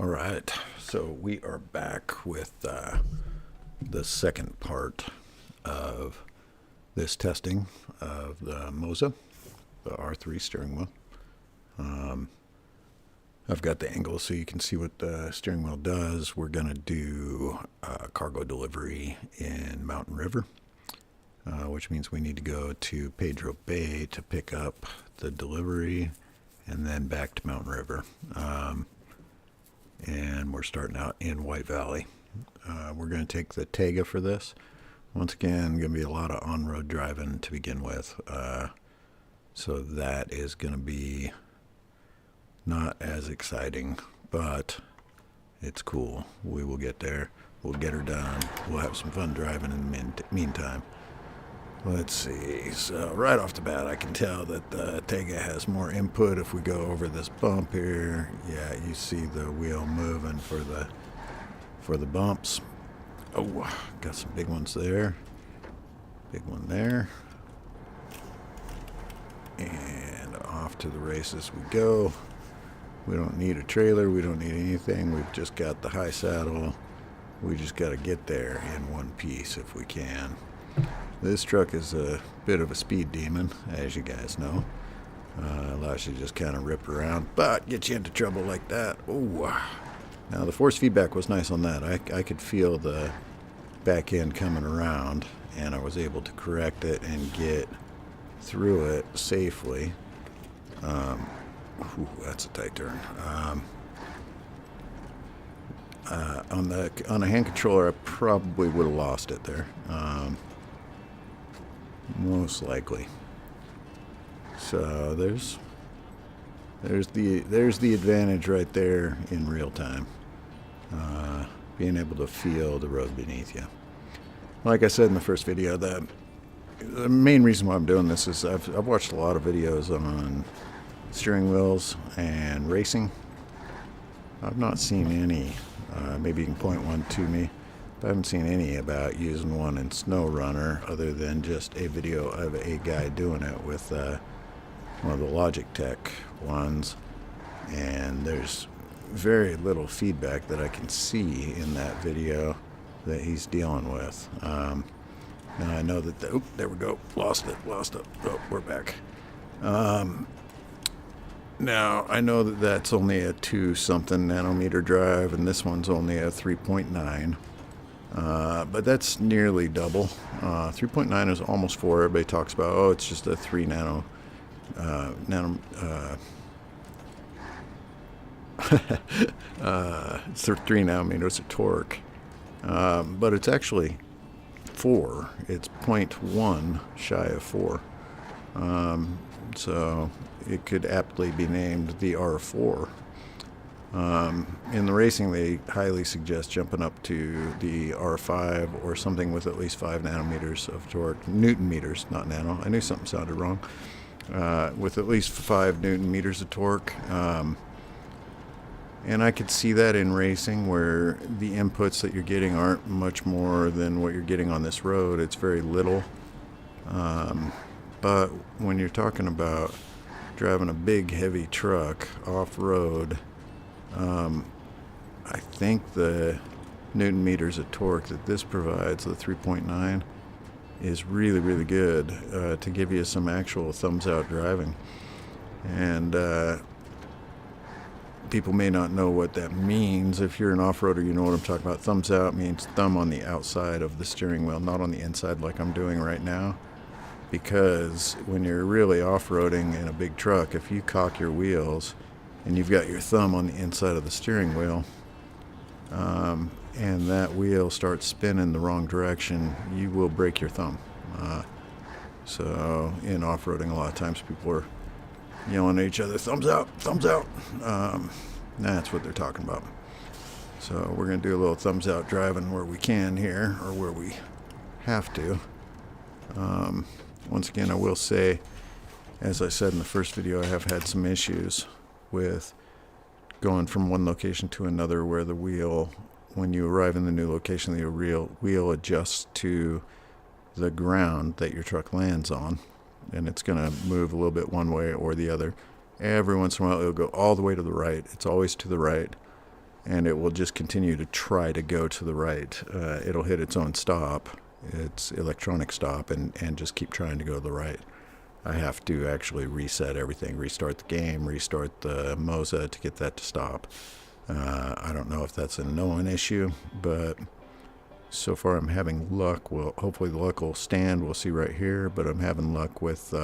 All right, so we are back with the second part of this testing of the Moza, the R3 steering wheel. I've got the angle so you can see what the steering wheel does. We're going to do cargo delivery in Mountain River, which means we need to go to Pedro Bay to pick up the delivery and then back to Mountain River. And we're starting out in White Valley. We're going to take the Tega for this. Once again, going to be a lot of on-road driving to begin with. So that is going to be not as exciting, but it's cool. We will get there. We'll get her done. We'll have some fun driving in the meantime. Let's see. So right off the bat, I can tell that the Tega has more input. If we go over this bump here, yeah, you see the wheel moving for the bumps. Oh, got some big ones there. Big one there. And off to the races we go. We don't need a trailer. We don't need anything. We've just got the high saddle. We just got to get there in one piece if we can. This truck is a bit of a speed demon, as you guys know. Allows you to just kind of rip around, but get you into trouble like that. Oh, now the force feedback was nice on that. I could feel the back end coming around, and I was able to correct it and get through it safely. That's a tight turn. On a hand controller, I probably would have lost it there. Most likely. So there's the advantage right there in real time. Being able to feel the road beneath you. Like I said in the first video, the main reason why I'm doing this is I've watched a lot of videos on steering wheels and racing. I've not seen any. Maybe you can point one to me. I haven't seen any about using one in SNOWRUNNER other than just a video of a guy doing it with one of the Logitech ones, and there's very little feedback that I can see in that video that he's dealing with. Now I know that there we go, lost it. Oh, we're back. Now I know that that's only a 2-something nanometer drive, and this one's only a 3.9. But that's nearly double. 3.9 is almost 4. Everybody talks about, oh, it's just a 3 3 nanometers of torque. But it's actually 4. It's 0.1 shy of 4. So it could aptly be named the R4. In the racing, they highly suggest jumping up to the R5 or something with at least 5 nanometers of torque. Newton meters, not nano. I knew something sounded wrong. With at least 5 Newton meters of torque. And I could see that in racing where the inputs that you're getting aren't much more than what you're getting on this road. It's very little. But when you're talking about driving a big, heavy truck off-road, I think the Newton meters of torque that this provides, the 3.9, is really, really good to give you some actual thumbs-out driving. And people may not know what that means. If you're an off-roader, you know what I'm talking about. Thumbs out means thumb on the outside of the steering wheel, not on the inside like I'm doing right now. Because when you're really off-roading in a big truck, if you cock your wheels and you've got your thumb on the inside of the steering wheel, and that wheel starts spinning the wrong direction, you will break your thumb. So in off-roading, a lot of times people are yelling at each other, thumbs out, thumbs out. That's what they're talking about. So we're going to do a little thumbs out driving where we can here, or where we have to. Once again, I will say, as I said in the first video, I have had some issues with going from one location to another where the wheel, when you arrive in the new location, the wheel adjusts to the ground that your truck lands on, and it's going to move a little bit one way or the other. Every once in a while, it'll go all the way to the right. It's always to the right. and it will just continue to try to go to the right. It'll hit its own stop, its electronic stop, and just keep trying to go to the right. I have to actually reset everything, restart the game, restart the Moza to get that to stop. I don't know if that's a known issue, but so far I'm having luck. Well, hopefully the luck will stand. We'll see right here, but I'm having luck with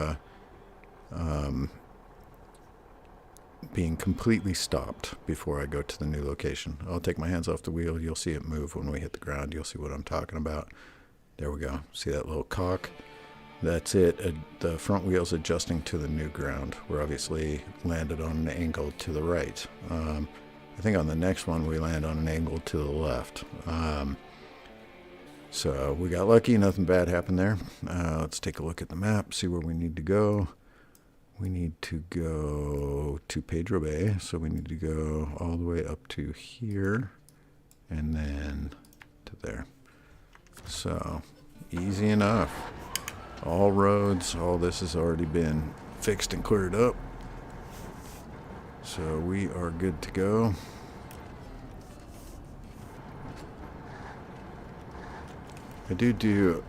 being completely stopped before I go to the new location. I'll take my hands off the wheel. You'll see it move when we hit the ground. You'll see what I'm talking about. There we go. See that little cock? That's it. The front wheel's adjusting to the new ground. We're obviously landed on an angle to the right. I think on the next one we land on an angle to the left. So we got lucky. Nothing bad happened there. Let's take a look at the map, see where we need to go. We need to go to Pedro Bay, so we need to go all the way up to here and then to there. So easy enough. All roads, all this has already been fixed and cleared up. So we are good to go. I do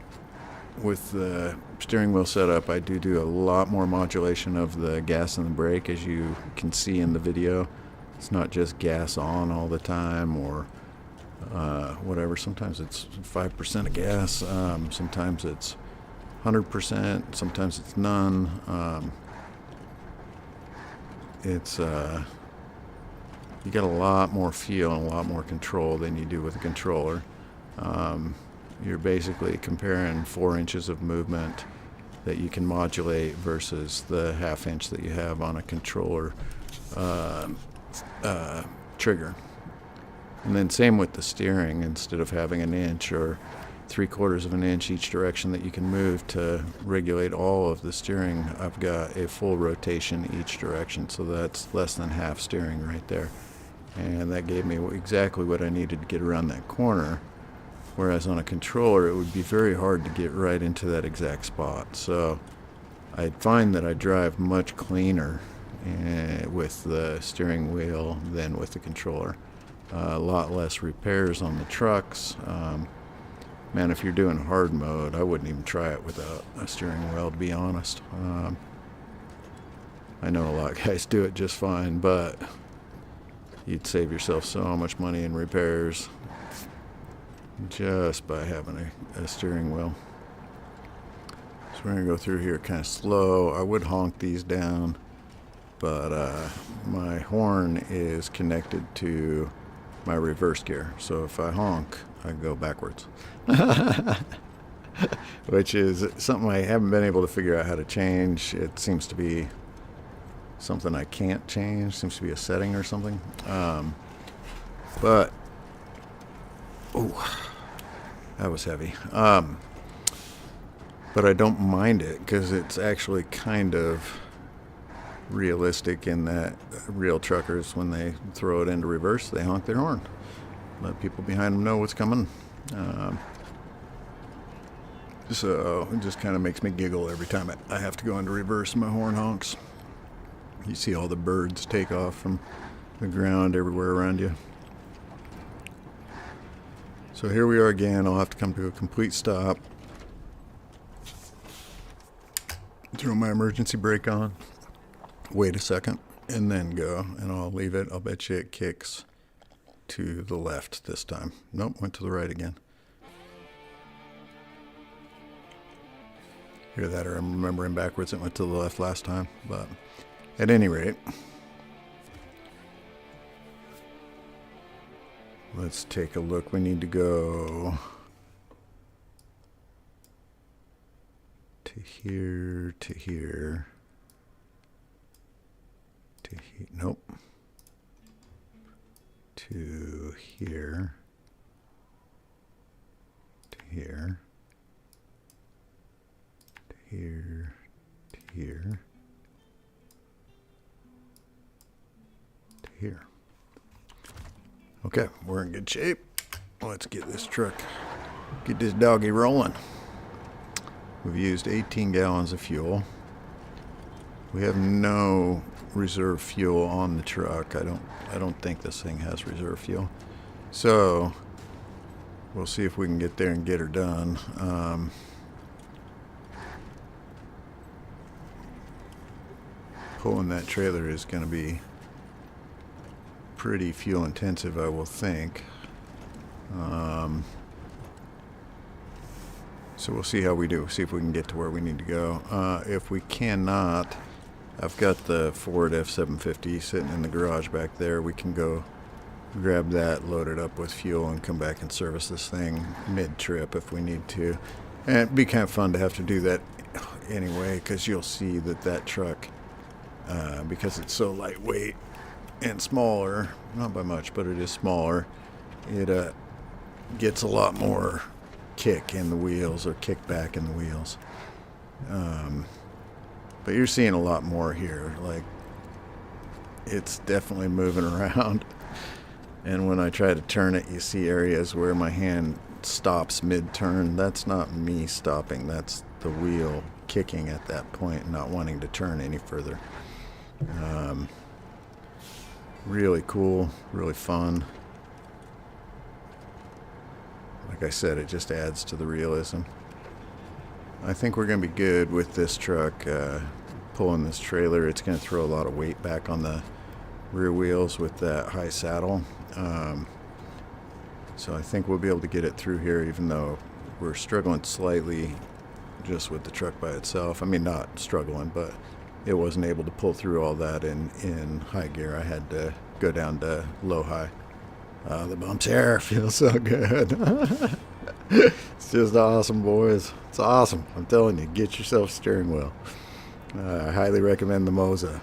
with the steering wheel setup, I do a lot more modulation of the gas and the brake, as you can see in the video. It's not just gas on all the time or whatever. Sometimes it's 5% of gas, sometimes it's 100%, sometimes it's none. You get a lot more feel and a lot more control than you do with a controller. You're basically comparing 4 inches of movement that you can modulate versus the ½ inch that you have on a controller trigger. And then same with the steering. Instead of having an inch or 3/4 of an inch each direction that you can move to regulate all of the steering, I've got a full rotation each direction, so that's less than half steering right there. And that gave me exactly what I needed to get around that corner. Whereas on a controller, it would be very hard to get right into that exact spot. So I find that I drive much cleaner with the steering wheel than with the controller. A lot less repairs on the trucks. Man, if you're doing hard mode, I wouldn't even try it without a steering wheel, to be honest. I know a lot of guys do it just fine, but you'd save yourself so much money in repairs just by having a steering wheel. So we're going to go through here kind of slow. I would honk these down, but my horn is connected to my reverse gear. So if I honk, I go backwards. Which is something I haven't been able to figure out how to change. It seems to be something I can't change. Seems to be a setting or something. But that was heavy. But I don't mind it because it's actually kind of realistic in that real truckers, when they throw it into reverse, they honk their horn. Let people behind them know what's coming. So it just kind of makes me giggle every time I have to go into reverse and my horn honks. You see all the birds take off from the ground everywhere around you. So here we are again. I'll have to come to a complete stop. Throw my emergency brake on. Wait a second and then go. And I'll leave it. I'll bet you it kicks to the left this time. Nope, went to the right again. Hear that, or I'm remembering backwards. It went to the left last time. But at any rate, let's take a look. We need to go to here, to here, to here. Nope. To here, to here, to here, to here, to here. Okay, we're in good shape. Let's get this truck, get this doggy rolling. We've used 18 gallons of fuel. We have no reserve fuel on the truck. I don't think this thing has reserve fuel. So we'll see if we can get there and get her done. Pulling that trailer is going to be pretty fuel intensive, I will think. So we'll see how we do. See if we can get to where we need to go. If we cannot, I've got the Ford F-750 sitting in the garage back there. We can go grab that, load it up with fuel, and come back and service this thing mid-trip if we need to. And it'd be kind of fun to have to do that anyway, because you'll see that that truck, because it's so lightweight and smaller, not by much, but it is smaller, it gets a lot more kick in the wheels, or kick back in the wheels. But you're seeing a lot more here. Like, it's definitely moving around. And when I try to turn it, you see areas where my hand stops mid-turn. That's not me stopping. That's the wheel kicking at that point and not wanting to turn any further. Really cool, really fun. Like I said, it just adds to the realism. I think we're going to be good with this truck pulling this trailer. It's going to throw a lot of weight back on the rear wheels with that high saddle. So I think we'll be able to get it through here, even though we're struggling slightly just with the truck by itself. I mean, not struggling, but it wasn't able to pull through all that in high gear. I had to go down to low high. The bumps here feel so good. It's just awesome, boys. It's awesome. I'm telling you, get yourself a steering wheel. I highly recommend the Moza.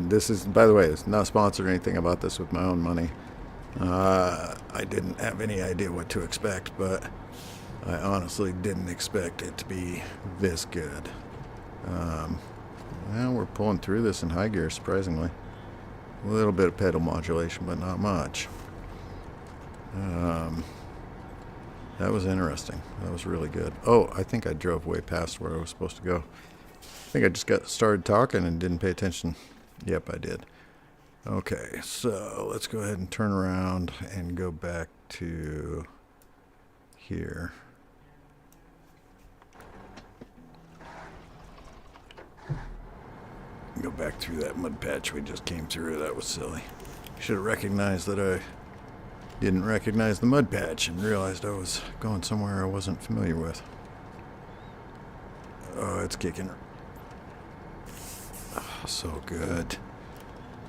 This is, by the way, it's not sponsored or anything. About this with my own money. I didn't have any idea what to expect, but I honestly didn't expect it to be this good. Well, we're pulling through this in high gear, surprisingly. A little bit of pedal modulation, but not much. That was interesting. That was really good. Oh, I think I drove way past where I was supposed to go. I think I just got started talking and didn't pay attention. Yep, I did. Okay, so let's go ahead and turn around and go back to here. Go back through that mud patch we just came through. That was silly. Should have recognized that I didn't recognize the mud patch and realized I was going somewhere I wasn't familiar with. Oh, it's kicking. Oh, so good.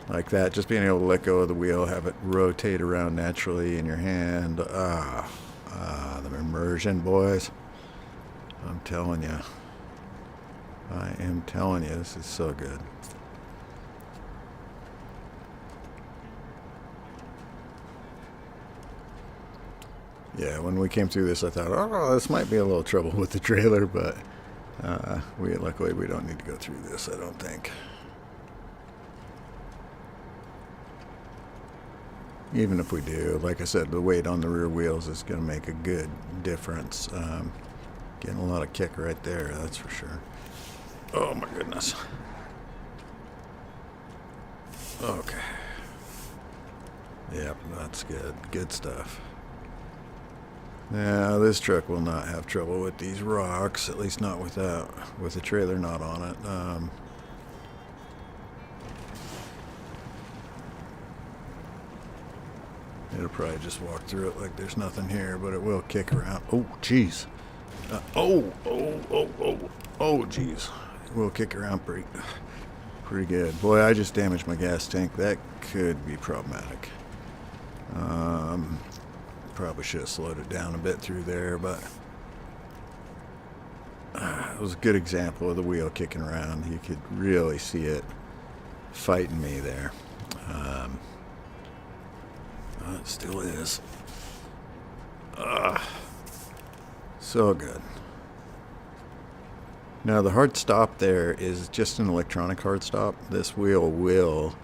Like that, just being able to let go of the wheel, have it rotate around naturally in your hand. The immersion, boys. I'm telling you. I am telling you, this is so good. Yeah, when we came through this, I thought, oh, this might be a little trouble with the trailer, but luckily we don't need to go through this, I don't think. Even if we do, like I said, the weight on the rear wheels is going to make a good difference. Getting a lot of kick right there, that's for sure. Oh my goodness. Okay. Yep, that's good. Good stuff. Now, this truck will not have trouble with these rocks, at least not with the trailer not on it. It'll probably just walk through it like there's nothing here, but it will kick around. Oh, jeez. Oh, jeez. It will kick around pretty good. Boy, I just damaged my gas tank. That could be problematic. Probably should have slowed it down a bit through there, but it was a good example of the wheel kicking around. You could really see it fighting me there. It still is. So good. Now the hard stop there is just an electronic hard stop. This wheel will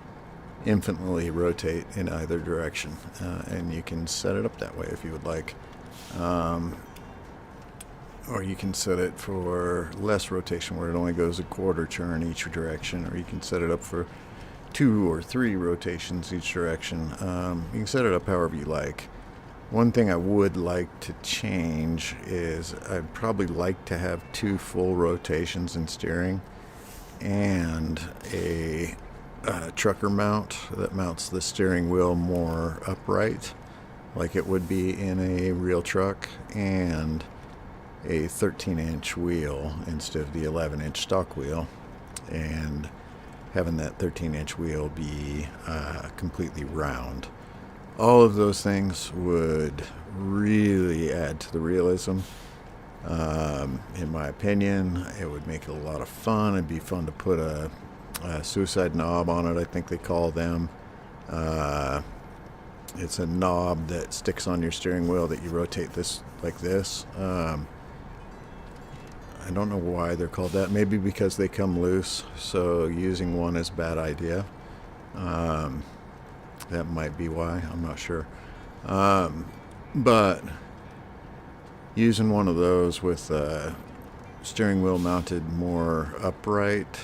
infinitely rotate in either direction, and you can set it up that way if you would like, or you can set it for less rotation where it only goes a quarter turn each direction, or you can set it up for 2 or 3 rotations each direction. You can set it up however you like. One thing I would like to change is I'd probably like to have 2 full rotations in steering and a trucker mount that mounts the steering wheel more upright, like it would be in a real truck, and a 13-inch wheel instead of the 11-inch stock wheel, and having that 13-inch wheel be completely round. All of those things would really add to the realism. In my opinion, it would make it a lot of fun. It'd be fun to put a suicide knob on it, I think they call them. It's a knob that sticks on your steering wheel that you rotate this like this. I don't know why they're called that. Maybe because they come loose, so using one is a bad idea. That might be why. I'm not sure. But using one of those with steering wheel mounted more upright,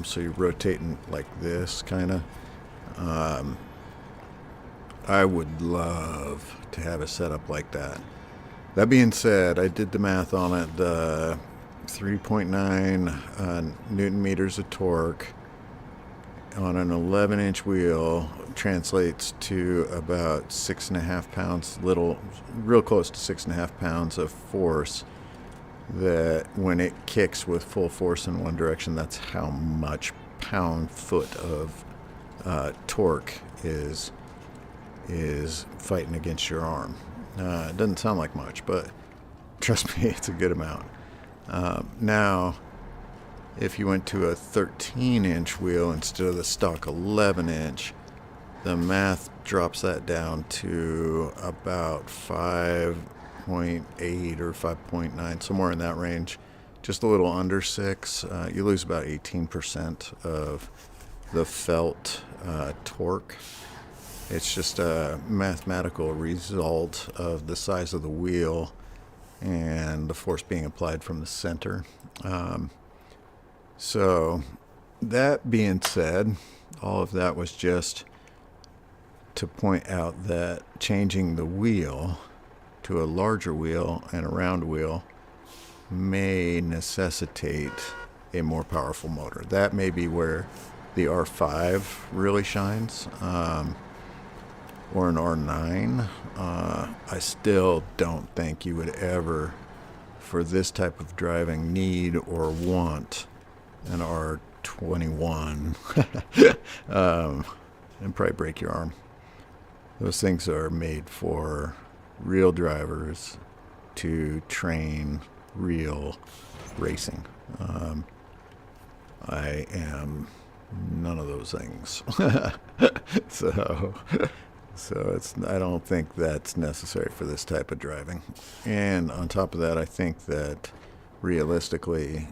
so you're rotating like this kind of. I would love to have a setup like that. That being said, I did the math on it. The 3.9 Newton meters of torque on an 11-inch wheel translates to about 6.5 pounds, real close to 6.5 pounds of force. That when it kicks with full force in one direction, that's how much pound-foot of torque is fighting against your arm. It doesn't sound like much, but trust me, it's a good amount. Now, if you went to a 13-inch wheel instead of the stock 11-inch, the math drops that down to about 5.8 or 5.9, somewhere in that range, just a little under 6. You lose about 18% of the felt torque. It's just a mathematical result of the size of the wheel and the force being applied from the center. So that being said, all of that was just to point out that changing the wheel to a larger wheel and a round wheel may necessitate a more powerful motor. That may be where the R5 really shines, or an R9. I still don't think you would ever, for this type of driving, need or want an R21 and probably break your arm. Those things are made for real drivers to train real racing. I am none of those things. So I don't think that's necessary for this type of driving. And on top of that, I think that realistically,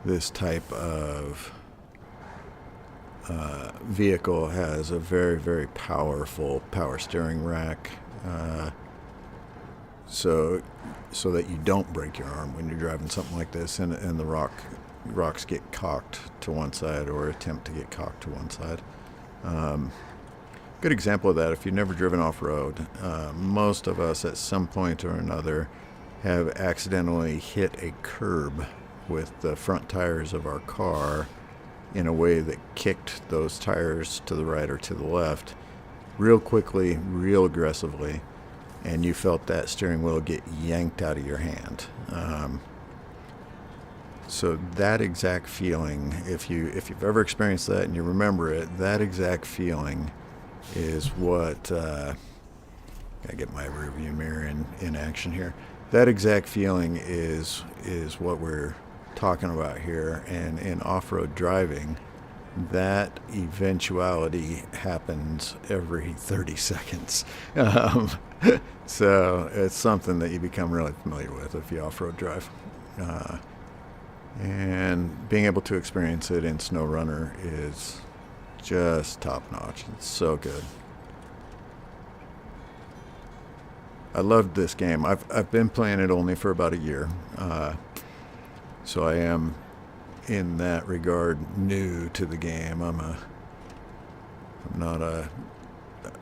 this type of vehicle has a very, very powerful power steering rack, so that you don't break your arm when you're driving something like this, and the rocks get cocked to one side or attempt to get cocked to one side. Good example of that, if you've never driven off-road, most of us at some point or another have accidentally hit a curb with the front tires of our car in a way that kicked those tires to the right or to the left real quickly, real aggressively, and you felt that steering wheel get yanked out of your hand. So that exact feeling, if you've ever experienced that and you remember it, that exact feeling is what I get my rearview mirror in action here. That exact feeling is what we're talking about here. And in off-road driving, that eventuality happens every 30 seconds. So it's something that you become really familiar with if you off-road drive. And being able to experience it in SNOWRUNNER is just top-notch. It's so good. I loved this game. I've been playing it only for about a year, so I am in that regard, new to the game. I'm not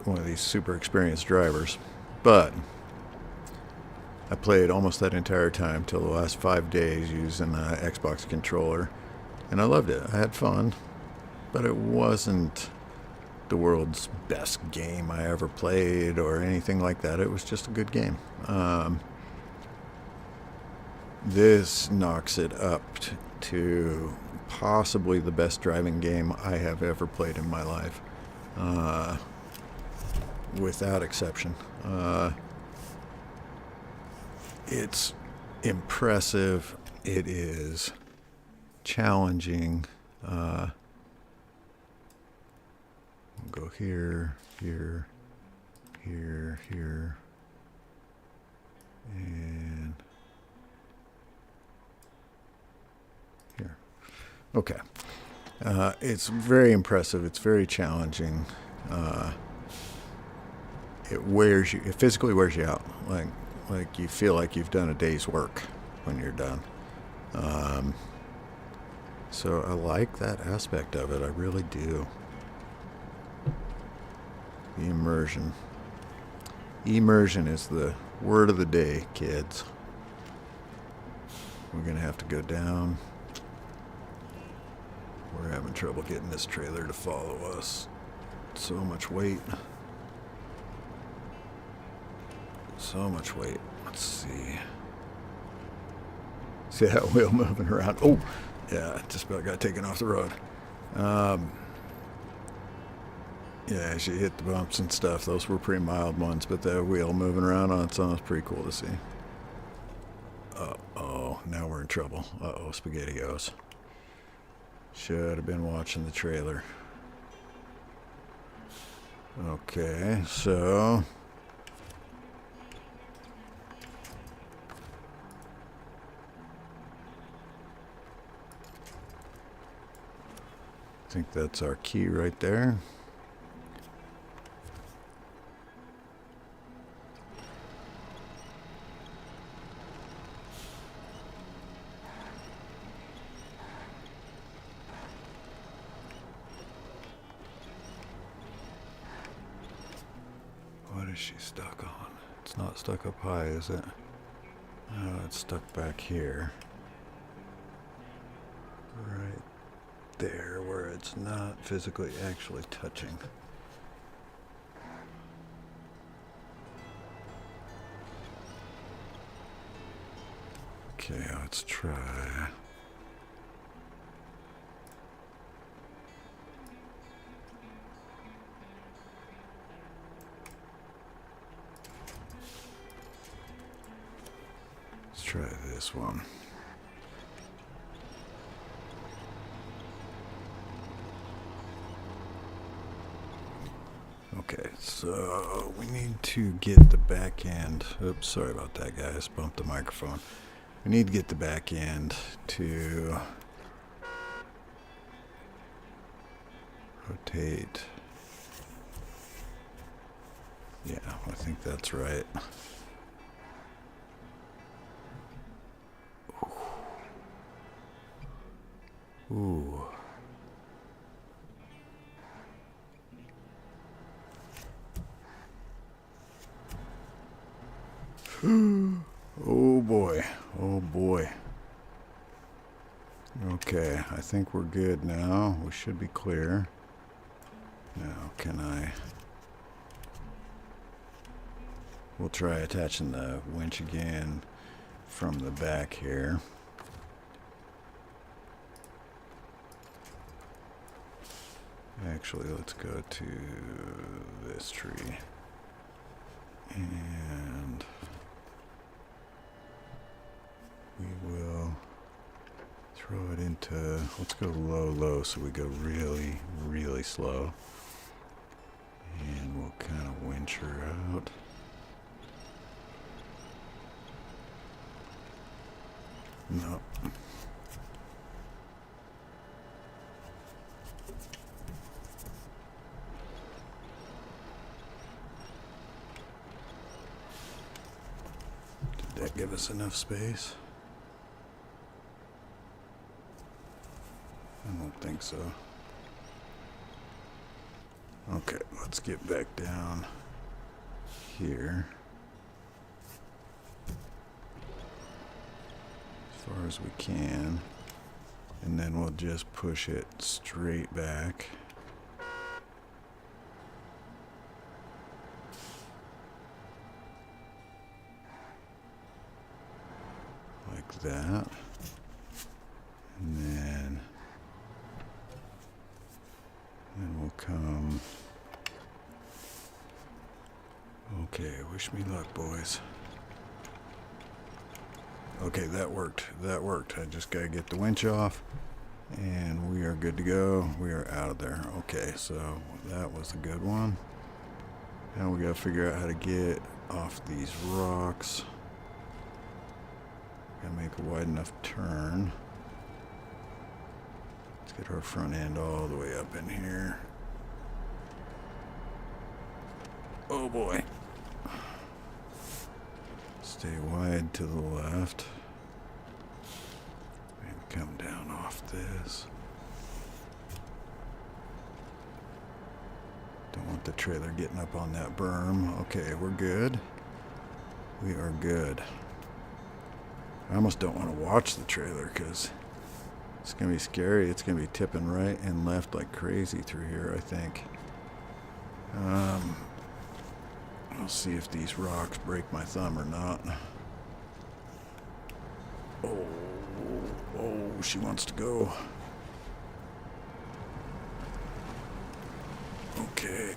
one of these super experienced drivers, but I played almost that entire time till the last 5 days using the Xbox controller, and I loved it. I had fun, but it wasn't the world's best game I ever played or anything like that. It was just a good game. This knocks it up to possibly the best driving game I have ever played in my life, without exception. It's impressive. It is challenging. We'll go here, here, here, here, and here. Okay. It's very impressive. It's very challenging. It wears you. It physically wears you out. Like you feel like you've done a day's work when you're done. So I like that aspect of it. I really do. The immersion. Immersion is the word of the day, kids. We're gonna have to go down. We're having trouble getting this trailer to follow us. So much weight. So much weight. Let's see. See that wheel moving around? Oh, yeah, just about got taken off the road. Yeah, she hit the bumps and stuff. Those were pretty mild ones, but the wheel moving around on its own is pretty cool to see. Uh-oh, now we're in trouble. Uh-oh, SpaghettiOs. Should have been watching the trailer. Okay, so I think that's our key right there. What is she stuck on? It's not stuck up high, is it? Oh, it's stuck back here. Right there, where it's not physically actually touching. Okay, let's try. Let's try this one. Okay, so we need to get the back end. Oops, sorry about that, guys. Bumped the microphone. We need to get the back end to rotate. Yeah, I think that's right. Ooh. Oh boy, oh boy. Okay, I think we're good now. We should be clear. Now, can I... We'll try attaching the winch again from the back here. Actually, let's go to this tree. And we will throw it into, let's go low, so we go really, really slow. And we'll kind of winch her out. No. Did that give us enough space? think so. Okay, let's get back down here. As far as we can. And then we'll just push it straight back. Like that. And then we'll come. Okay, wish me luck, boys. Okay, that worked. That worked. I just gotta get the winch off, and we are good to go. We are out of there. Okay, so that was a good one. Now we gotta figure out how to get off these rocks. Gotta make a wide enough turn. Let's get our front end all the way up in here. Oh boy. Stay wide to the left. And come down off this. Don't want the trailer getting up on that berm. Okay, we're good. We are good. I almost don't want to watch the trailer because it's going to be scary. It's going to be tipping right and left like crazy through here, I think. I'll see if these rocks break my thumb or not. Oh, she wants to go. Okay.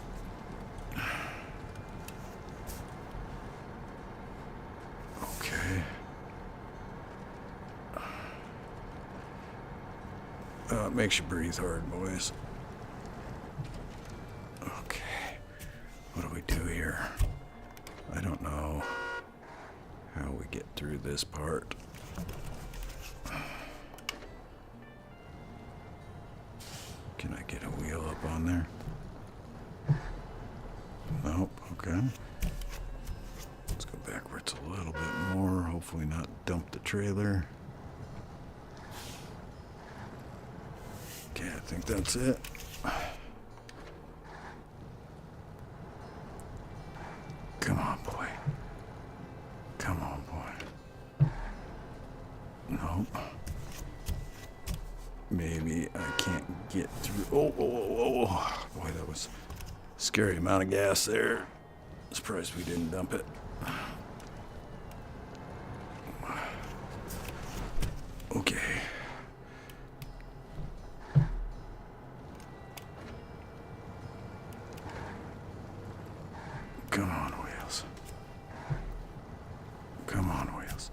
Okay. It makes you breathe hard, boys. Okay. What do we do here? I don't know how we get through this part. Can I get a wheel up on there? Nope. Okay. Let's go backwards a little bit more. Hopefully not dump the trailer. Okay, I think that's it. Come on, boy. Come on, boy. Nope. Maybe I can't get through. Oh. Boy, that was a scary amount of gas there. Surprised we didn't dump it. Okay. Come on, wheels. Come on, wheels.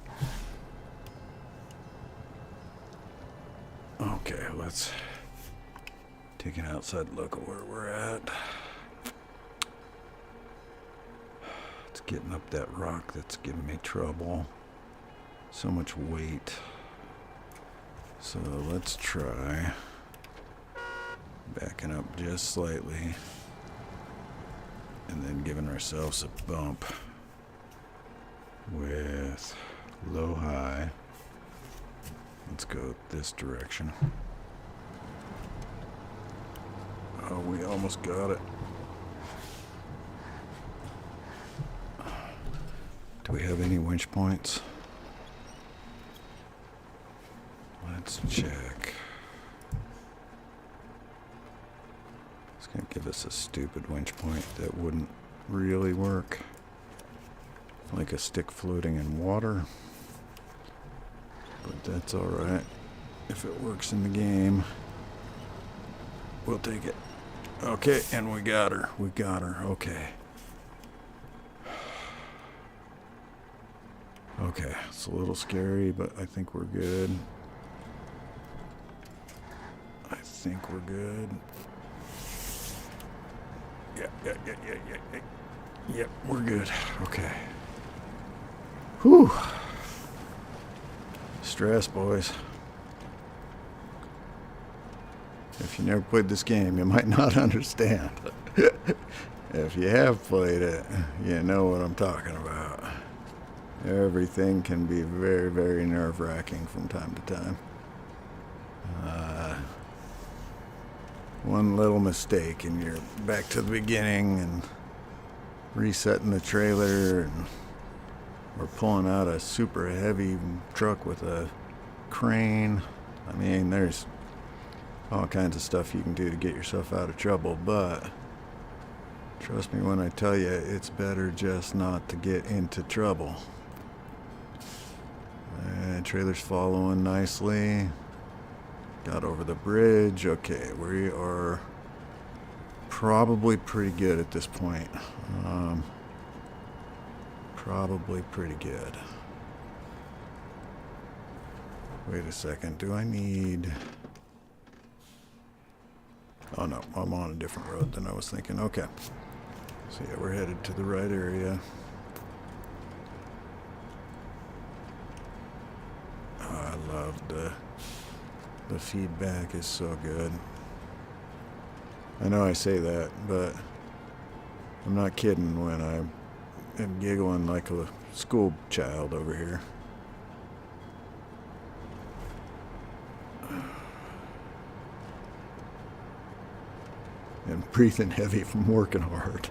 Okay, let's take an outside look at where we're at. It's getting up that rock that's giving me trouble. So much weight. So let's try backing up just slightly. And then giving ourselves a bump with low high. Let's go this direction. Oh, we almost got it. Do we have any winch points? Let's check. It's going to give us a stupid winch point that wouldn't really work. Like a stick floating in water. But that's alright. If it works in the game, we'll take it. Okay, and we got her. We got her. Okay. Okay, it's a little scary, but I think we're good. I think we're good. Yep, we're good. Okay. Whew. Stress, boys. If you never played this game, you might not understand. If you have played it, you know what I'm talking about. Everything can be very, very nerve-wracking from time to time. One little mistake and you're back to the beginning and resetting the trailer, and we're pulling out a super heavy truck with a crane. I mean, there's all kinds of stuff you can do to get yourself out of trouble, but trust me when I tell you, it's better just not to get into trouble. And trailer's following nicely. Got over the bridge. Okay, we are probably pretty good at this point. Probably pretty good. Wait a second. Do I need... Oh no, I'm on a different road than I was thinking. Okay. So yeah, we're headed to the right area. Oh, I love the feedback is so good. I know I say that, but I'm not kidding when I am giggling like a school child over here. And breathing heavy from working hard.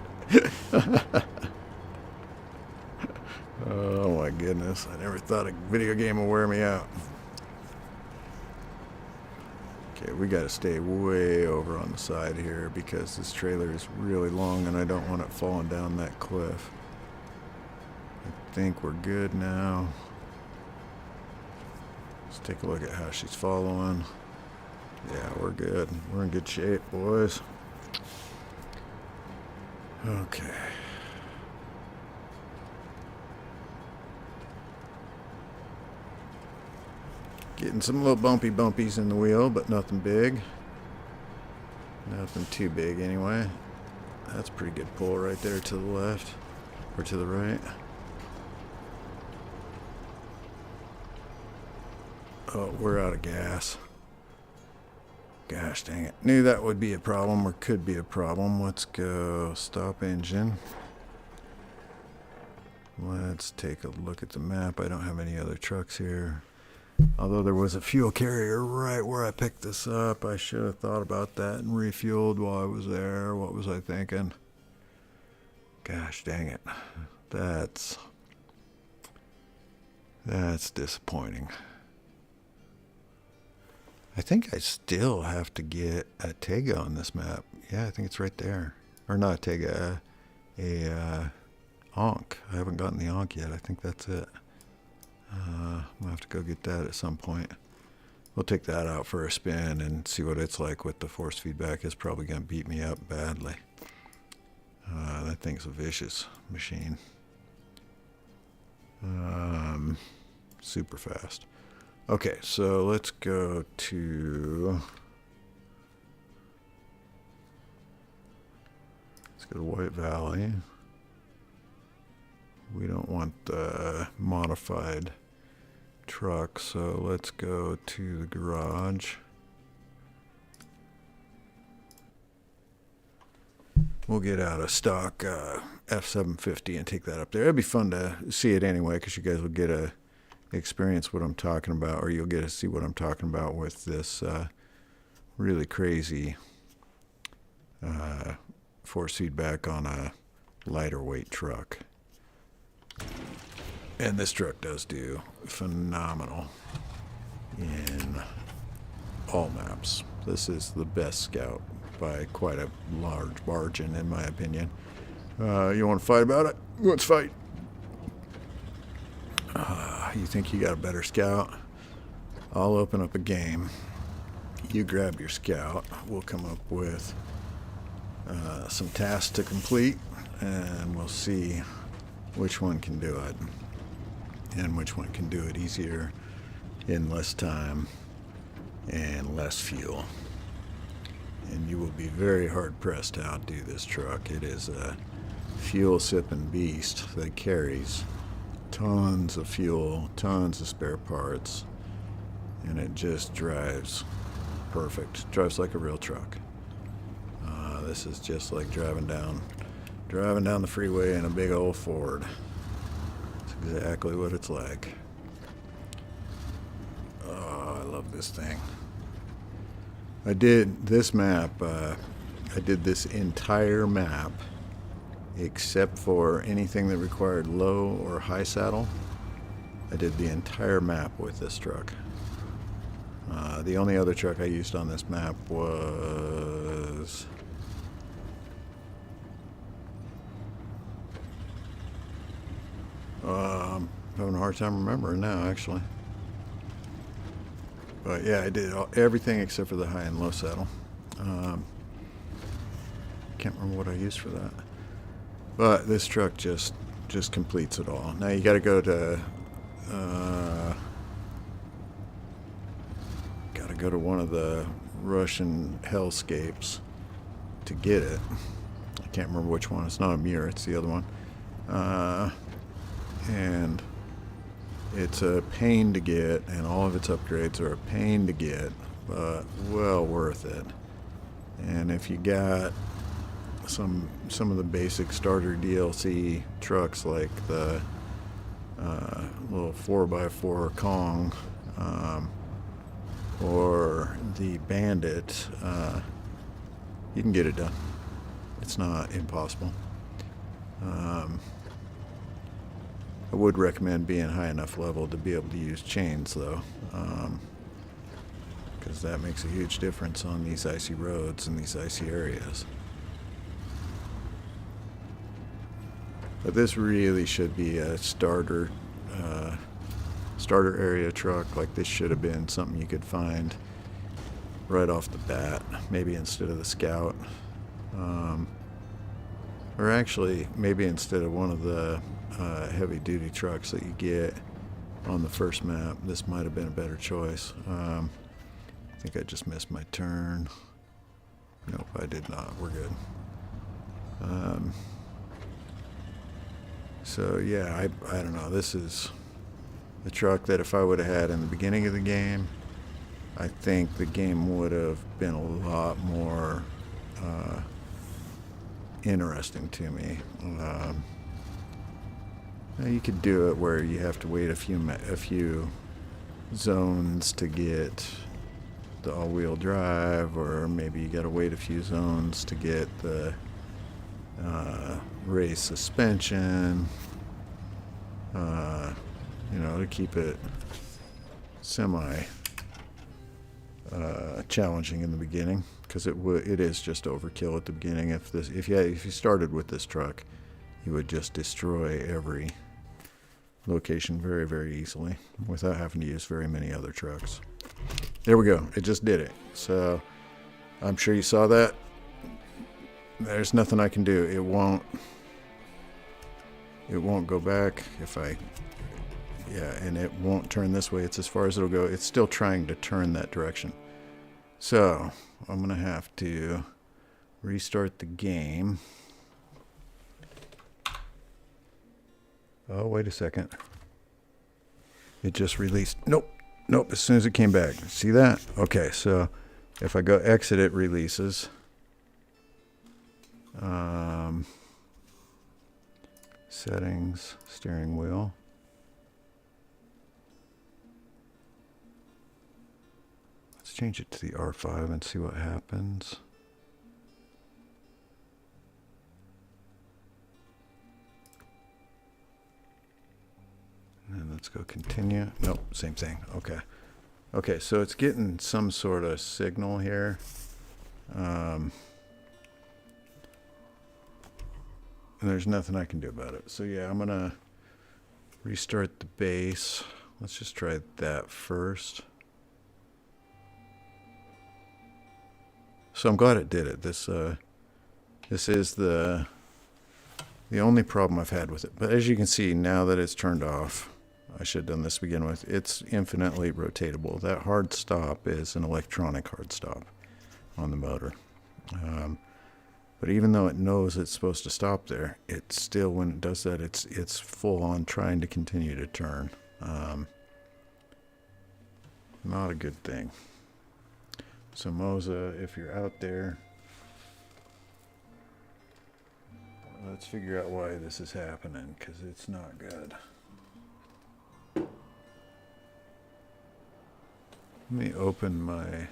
Oh my goodness, I never thought a video game would wear me out. Okay, we got to stay way over on the side here because this trailer is really long and I don't want it falling down that cliff. I think we're good now. Let's take a look at how she's following. Yeah, we're good. We're in good shape, boys. Okay. Getting some little bumpies in the wheel, but nothing big. Nothing too big anyway. That's a pretty good pull right there to the left, or to the right. Oh, we're out of gas. Gosh dang it. Knew that would be a problem, or could be a problem. Let's go stop engine. Let's take a look at the map. I don't have any other trucks here. Although there was a fuel carrier right where I picked this up. I should have thought about that and refueled while I was there. What was I thinking? Gosh dang it. That's disappointing. I think I still have to get a Tega on this map. Yeah, I think it's right there. Or not a Tega, a Ankh. I haven't gotten the Ankh yet. I think that's it. I'll have to go get that at some point. We'll take that out for a spin and see what it's like with the force feedback. It's probably going to beat me up badly. That thing's a vicious machine. Super fast. Okay, so let's go to White Valley. We don't want the modified truck, so let's go to the garage. We'll get out a stock F750 and take that up there. It'd be fun to see it anyway, because you guys will get a experience what I'm talking about, or you'll get to see what I'm talking about with this really crazy force feedback on a lighter weight truck. And this truck does do phenomenal in all maps. This is the best Scout by quite a large margin, in my opinion. You want to fight about it? Let's fight. You think you got a better Scout? I'll open up a game. You grab your Scout. We'll come up with some tasks to complete, and we'll see which one can do it, and which one can do it easier in less time and less fuel. And you will be very hard pressed to outdo this truck. It is a fuel sipping beast that carries tons of fuel, tons of spare parts, and it just drives perfect. Drives like a real truck. This is just like driving down the freeway in a big old Ford. It's exactly what it's like. Oh, I love this thing. I did this map, I did this entire map except for anything that required low or high saddle. I did the entire map with this truck. The only other truck I used on this map was... I'm having a hard time remembering now, actually. But yeah, I did everything except for the high and low saddle. Can't remember what I used for that. But this truck just completes it all. Now you got to go to one of the Russian hellscapes to get it. I can't remember which one. It's not a Mir, it's the other one. And it's a pain to get, and all of its upgrades are a pain to get, but well worth it. And if you got some of the basic starter DLC trucks like the little 4x4 Kong or the Bandit, you can get it done. It's not impossible. I would recommend being high enough level to be able to use chains, though, because that makes a huge difference on these icy roads and these icy areas. But this really should be a starter area truck. Like, this should have been something you could find right off the bat, maybe instead of the Scout, or actually maybe instead of one of the heavy duty trucks that you get on the first map. This might have been a better choice. I think I just missed my turn. Nope, I did not. We're good. So yeah, I don't know. This is the truck that if I would have had in the beginning of the game, I think the game would have been a lot more interesting to me. You could do it where you have to wait a few zones to get the all-wheel drive, or maybe you got to wait a few zones to get the race suspension, to keep it semi challenging in the beginning, because it is just overkill at the beginning. If you started with this truck, you would just destroy every location very, very easily without having to use very many other trucks. There we go. It just did it. So I'm sure you saw that. There's nothing I can do. It won't go back and it won't turn this way. It's as far as it'll go. It's still trying to turn that direction. So I'm going to have to restart the game. Oh, wait a second. It just released. Nope. As soon as it came back. See that? Okay, so if I go exit, it releases. Settings, steering wheel. Let's change it to the R5 and see what happens. And let's go continue. Nope, same thing. Okay, so it's getting some sort of signal here. And there's nothing I can do about it. So yeah, I'm gonna restart the base. Let's just try that first. So I'm glad it did it. This is the only problem I've had with it. But as you can see, now that it's turned off, I should have done this to begin with, it's infinitely rotatable. That hard stop is an electronic hard stop on the motor. But even though it knows it's supposed to stop there, it still, when it does that, it's full on trying to continue to turn. Not a good thing. So Moza, if you're out there, let's figure out why this is happening, because it's not good. Let me open my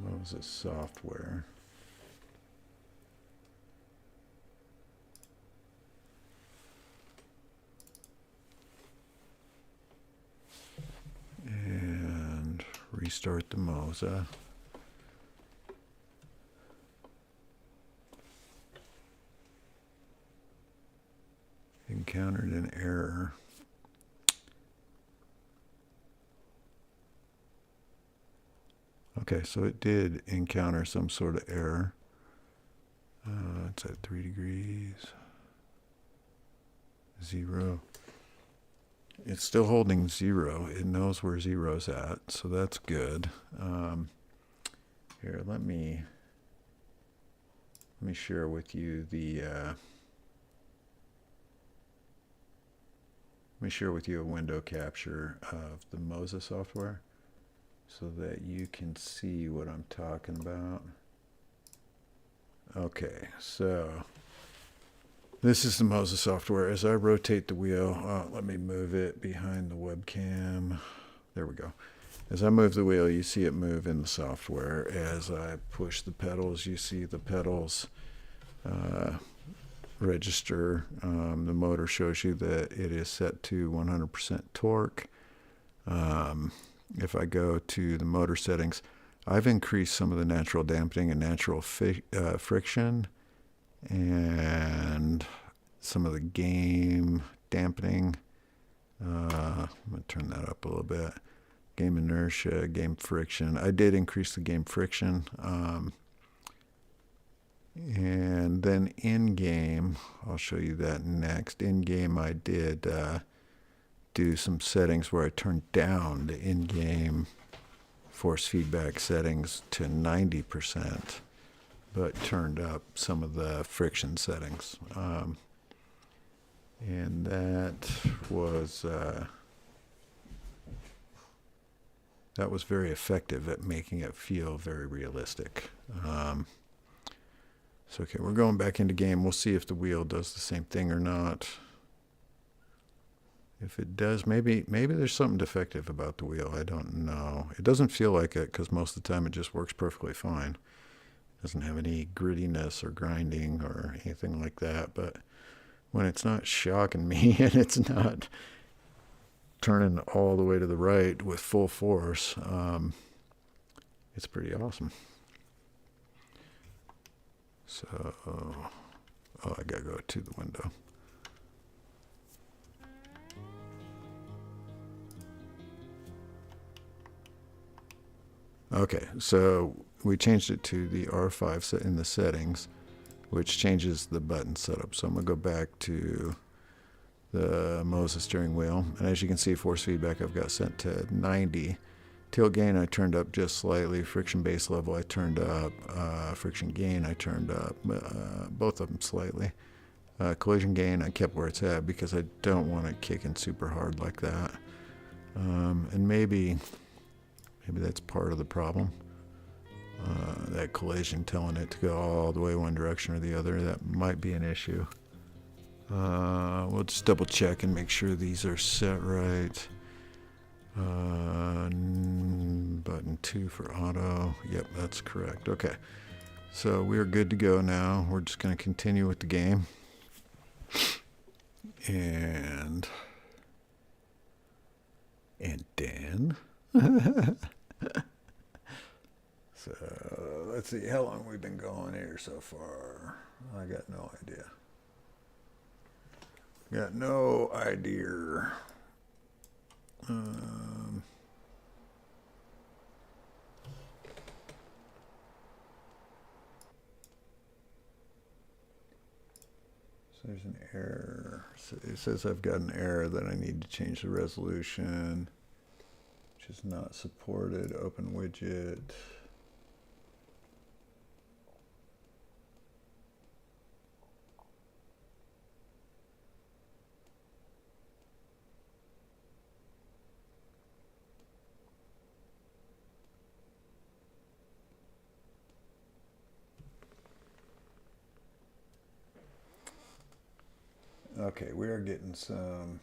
Moza software. And restart the Moza. Encountered an error. Okay, so it did encounter some sort of error. It's at 3 degrees. 0. It's still holding 0. It knows where 0's at, so that's good. Here, let me share with you the let me share with you a window capture of the Moza software so that you can see what I'm talking about. Okay, so this is the Moza software. As I rotate the wheel, let me move it behind the webcam. There we go. As I move the wheel, you see it move in the software. As I push the pedals, you see the pedals register. The motor shows you that it is set to 100% torque. If I go to the motor settings, I've increased some of the natural dampening and natural friction, and some of the game dampening. I'm going to turn that up a little bit. Game inertia, game friction. I did increase the game friction. And then in-game, I'll show you that next. In-game, I did do some settings where I turned down the in-game force feedback settings to 90%, but turned up some of the friction settings. And that was very effective at making it feel very realistic. So okay, we're going back into game. We'll see if the wheel does the same thing or not. If it does, maybe there's something defective about the wheel. I don't know. It doesn't feel like it because most of the time it just works perfectly fine. It doesn't have any grittiness or grinding or anything like that. But when it's not shocking me and it's not turning all the way to the right with full force, it's pretty awesome. So, I gotta go to the window. Okay, so we changed it to the R5 set in the settings, which changes the button setup. So I'm gonna go back to the Moza steering wheel, and as you can see, force feedback I've got set to 90. Tilt gain I turned up just slightly. Friction base level I turned up. Friction gain I turned up. Both of them slightly. Collision gain I kept where it's at because I don't want it kicking super hard like that. And maybe that's part of the problem. That collision telling it to go all the way one direction or the other. That might be an issue. We'll just double check and make sure these are set right. Button 2 for auto. Yep, that's correct. Okay, so we're good to go now. We're just going to continue with the game. And then so let's see how long we've been going here so far. I got no idea. Got no idea. So there's an error. So it says I've got an error that I need to change the resolution, which is not supported. Open widget. Okay, we are getting some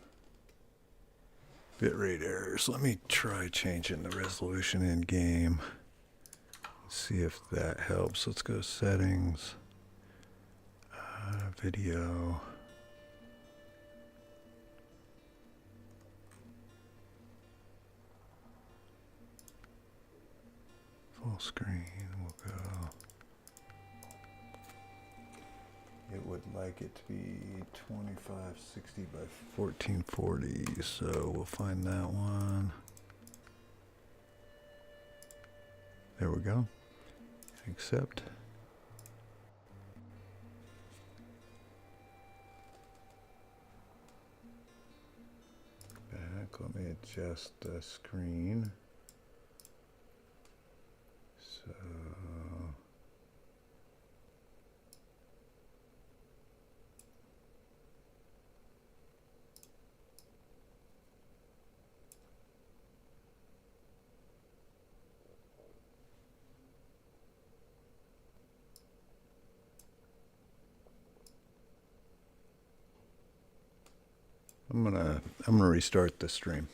bitrate errors. Let me try changing the resolution in game. See if that helps. Let's go to settings, video. Full screen, we'll go. It would like it to be 2560 by 1440, so we'll find that one. There we go. Accept. Back, let me adjust the screen. So I'm gonna restart the stream.